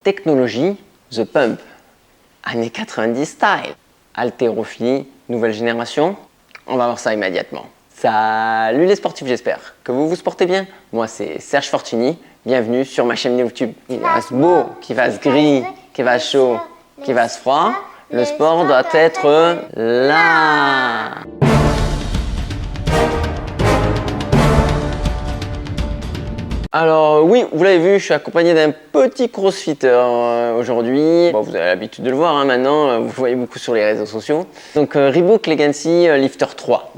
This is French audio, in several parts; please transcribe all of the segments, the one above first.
Technologie, The Pump, années 90 style, haltérophilie, nouvelle génération, on va voir ça immédiatement. Salut les sportifs, j'espère que vous vous portez bien. Moi c'est Serge Fortuny, bienvenue sur ma chaîne YouTube. Qu'il fasse beau, qu'il fasse gris, qu'il fasse chaud, qu'il fasse froid, le sport doit être là. Alors oui, vous l'avez vu, je suis accompagné d'un petit crossfitter aujourd'hui. Bon, vous avez l'habitude de le voir maintenant, vous le voyez beaucoup sur les réseaux sociaux. Donc Reebok Legacy Lifter 3,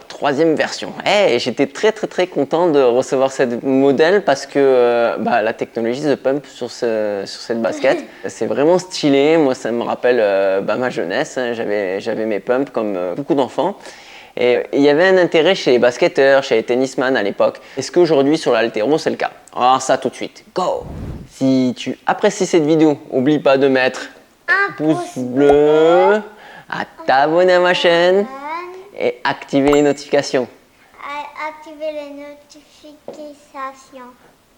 troisième version. Et j'étais très content de recevoir cette modèle parce que la technologie The Pump sur cette basket, c'est vraiment stylé. Moi ça me rappelle ma jeunesse, hein. J'avais mes pumps comme beaucoup d'enfants. Et il y avait un intérêt chez les basketteurs, chez les tennisman à l'époque. Est-ce qu'aujourd'hui sur l'haltéro c'est le cas? On va voir ça tout de suite. Go! Si tu apprécies cette vidéo, n'oublie pas de mettre un pouce bleu, à t'abonner à ma chaîne et activer les notifications. Activer les notifications.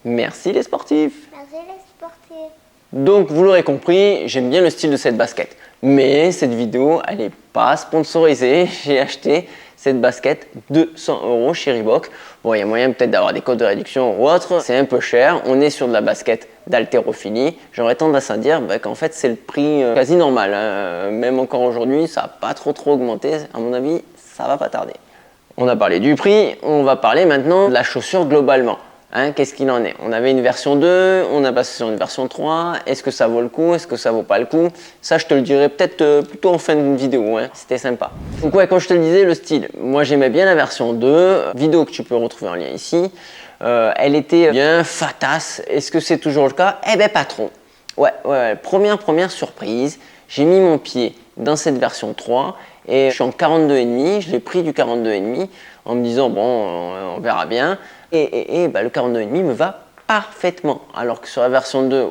Merci les sportifs! Merci les sportifs. Donc vous l'aurez compris, j'aime bien le style de cette basket. Mais cette vidéo, elle n'est pas sponsorisée. J'ai acheté cette basket 200 € chez Reebok. Bon, il y a moyen peut-être d'avoir des codes de réduction ou autre. C'est un peu cher. On est sur de la basket d'haltérophilie. J'aurais tendance à dire qu'en fait, c'est le prix quasi normal, hein. Même encore aujourd'hui, ça n'a pas trop augmenté. À mon avis, ça va pas tarder. On a parlé du prix. On va parler maintenant de la chaussure globalement. Hein, qu'est-ce qu'il en est? On avait une version 2, on a passé sur une version 3. Est-ce que ça vaut le coup? Est-ce que ça vaut pas le coup? Ça, je te le dirai peut-être plutôt en fin de vidéo. Hein. C'était sympa. Donc ouais, comme je te le disais, le style. Moi, j'aimais bien la version 2. Vidéo que tu peux retrouver en lien ici. Elle était bien fatasse. Est-ce que c'est toujours le cas? Eh ben, pas trop. Ouais. Première surprise. J'ai mis mon pied dans cette version 3 et je suis en 42,5. Je l'ai pris du 42,5 en me disant, bon, on verra bien. Et le 42,5 me va parfaitement. Alors que sur la version 2,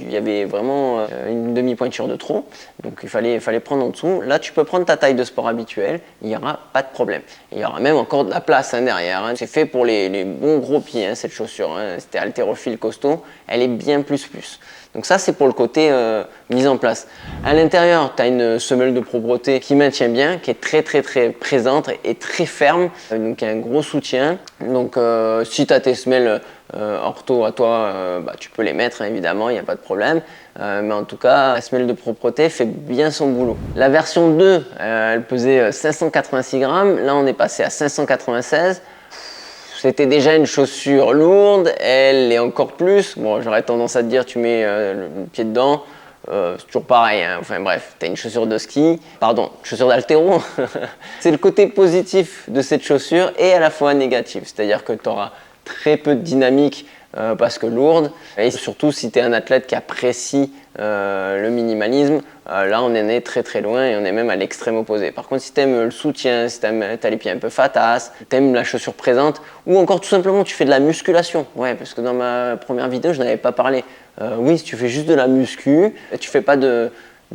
il y avait vraiment une demi-pointure de trop. Donc il fallait prendre en dessous. Là, tu peux prendre ta taille de sport habituelle. Il n'y aura pas de problème. Il y aura même encore de la place derrière. Hein. C'est fait pour les bons gros pieds, hein, cette chaussure. Hein. C'était haltérophile costaud. Elle est bien plus. Donc ça, c'est pour le côté mise en place. À l'intérieur, tu as une semelle de propreté qui maintient bien, qui est très présente et très ferme. Donc il y a un gros soutien. Donc si tu as tes semelles ortho à toi, tu peux les mettre, hein, évidemment, il n'y a pas de problème. Mais en tout cas, la semelle de propreté fait bien son boulot. La version 2, elle pesait 586 grammes. Là, on est passé à 596. C'était déjà une chaussure lourde, elle est encore plus. Bon, j'aurais tendance à te dire, tu mets le pied dedans, c'est toujours pareil. Hein. Enfin bref, tu as une chaussure de ski, chaussure d'haltéro. C'est le côté positif de cette chaussure et à la fois négatif. C'est-à-dire que tu auras très peu de dynamique parce que lourde. Et surtout, si tu es un athlète qui apprécie le minimalisme, là on en est très loin et on est même à l'extrême opposé. Par contre, si tu aimes le soutien, si tu as les pieds un peu fatas, tu aimes la chaussure présente ou encore tout simplement tu fais de la musculation, parce que dans ma première vidéo je n'avais pas parlé. Oui, si tu fais juste de la muscu, tu fais pas de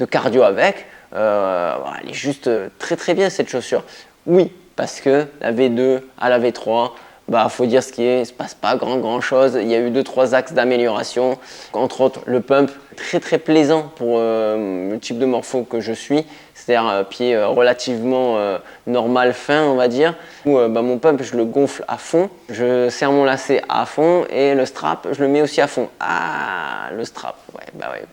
cardio avec, elle est juste très bien cette chaussure. Oui, parce que la V2 à la V3, faut dire ce qui est, il ne se passe pas grand chose. Il y a eu 2-3 axes d'amélioration, entre autres le pump, très plaisant pour le type de morpho que je suis, c'est-à-dire pied relativement normal, fin on va dire, où mon pump je le gonfle à fond, je serre mon lacet à fond et le strap je le mets aussi à fond. Ah, le strap,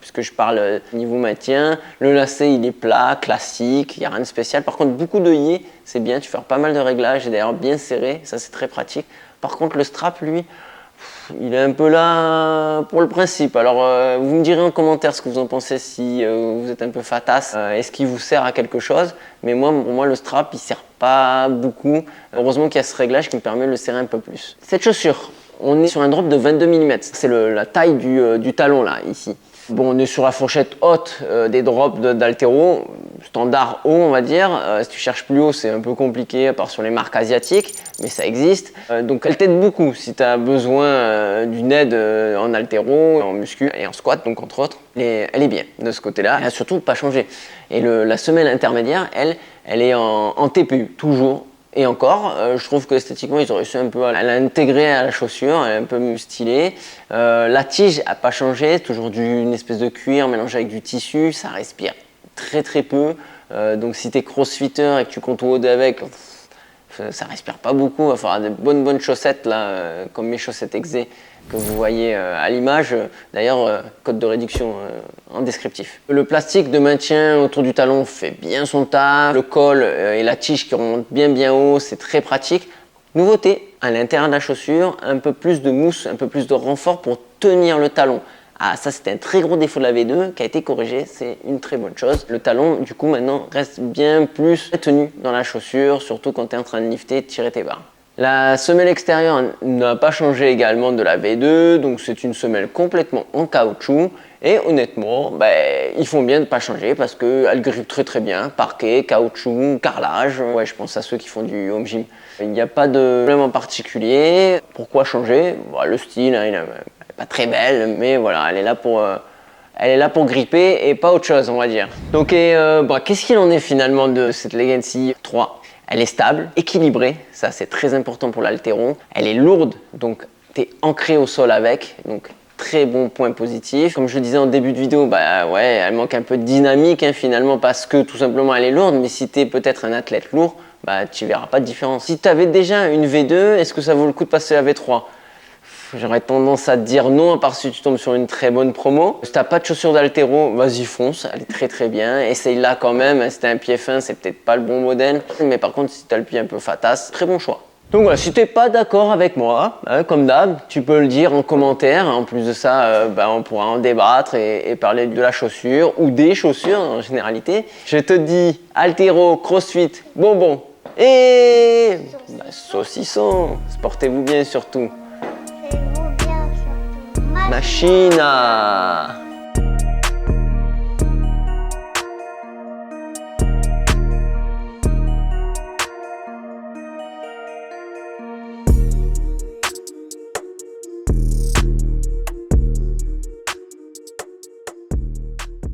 puisque je parle niveau maintien, le lacet il est plat, classique, il n'y a rien de spécial. Par contre beaucoup d'œillets, c'est bien, tu fais pas mal de réglages et d'ailleurs bien serré, ça c'est très pratique. Par contre le strap lui, il est un peu là pour le principe. Alors vous me direz en commentaire ce que vous en pensez, si vous êtes un peu fatas, est-ce qu'il vous sert à quelque chose? Mais pour moi le strap il sert pas beaucoup. Heureusement qu'il y a ce réglage qui me permet de le serrer un peu plus. Cette chaussure, on est sur un drop de 22 mm, c'est la taille du talon là, ici. Bon, on est sur la fourchette haute des drops d'haltéro, standard haut on va dire. Si tu cherches plus haut, c'est un peu compliqué, à part sur les marques asiatiques, mais ça existe. Donc elle t'aide beaucoup si tu as besoin d'une aide en haltéro, en muscu et en squat, donc entre autres. Elle est bien de ce côté-là, elle n'a surtout pas changé. Et la semelle intermédiaire, elle est en TPU, toujours. Et encore, je trouve que esthétiquement, ils auraient su un peu l'intégrer à la chaussure, elle est un peu mieux stylée. La tige n'a pas changé, toujours une espèce de cuir mélangé avec du tissu, ça respire très très peu. Donc si tu es crossfitter et que tu comptes WOD avec, ça respire pas beaucoup. Il va falloir des bonnes chaussettes, là, comme mes chaussettes Exé que vous voyez à l'image. D'ailleurs, code de réduction en descriptif. Le plastique de maintien autour du talon fait bien son taf. Le col et la tige qui remontent bien haut, c'est très pratique. Nouveauté, à l'intérieur de la chaussure, un peu plus de mousse, un peu plus de renfort pour tenir le talon. Ah, ça c'était un très gros défaut de la V2 qui a été corrigé, c'est une très bonne chose. Le talon, du coup, maintenant reste bien plus tenu dans la chaussure, surtout quand tu es en train de lifter et de tirer tes barres. La semelle extérieure n'a pas changé également de la V2, donc c'est une semelle complètement en caoutchouc. Et honnêtement, ils font bien de ne pas changer parce qu'elle grippe très bien, parquet, caoutchouc, carrelage. Ouais, je pense à ceux qui font du home gym. Il n'y a pas de problème en particulier. Pourquoi changer? Le style, hein, il n'est pas très belle, mais voilà, elle est là pour gripper et pas autre chose, on va dire. Donc, qu'est-ce qu'il en est finalement de cette Legacy 3? Elle est stable, équilibrée, ça c'est très important pour l'haltéron. Elle est lourde, donc tu es ancré au sol avec, donc très bon point positif. Comme je le disais en début de vidéo, elle manque un peu de dynamique hein, finalement parce que tout simplement elle est lourde, mais si tu es peut-être un athlète lourd, tu verras pas de différence. Si tu avais déjà une V2, est-ce que ça vaut le coup de passer à la V3? J'aurais tendance à te dire non, à part si tu tombes sur une très bonne promo. Si t'as pas de chaussures d'haltéro, vas-y fonce, elle est très bien. Essaye-la quand même, si t'as un pied fin, c'est peut-être pas le bon modèle. Mais par contre, si t'as le pied un peu fatas, très bon choix. Donc voilà, si t'es pas d'accord avec moi, comme d'hab, tu peux le dire en commentaire. En plus de ça, on pourra en débattre et parler de la chaussure ou des chaussures en généralité. Je te dis haltéro, crossfit, bonbon et saucisson. Portez-vous bien surtout. Faites-vous bien surtout. Machina!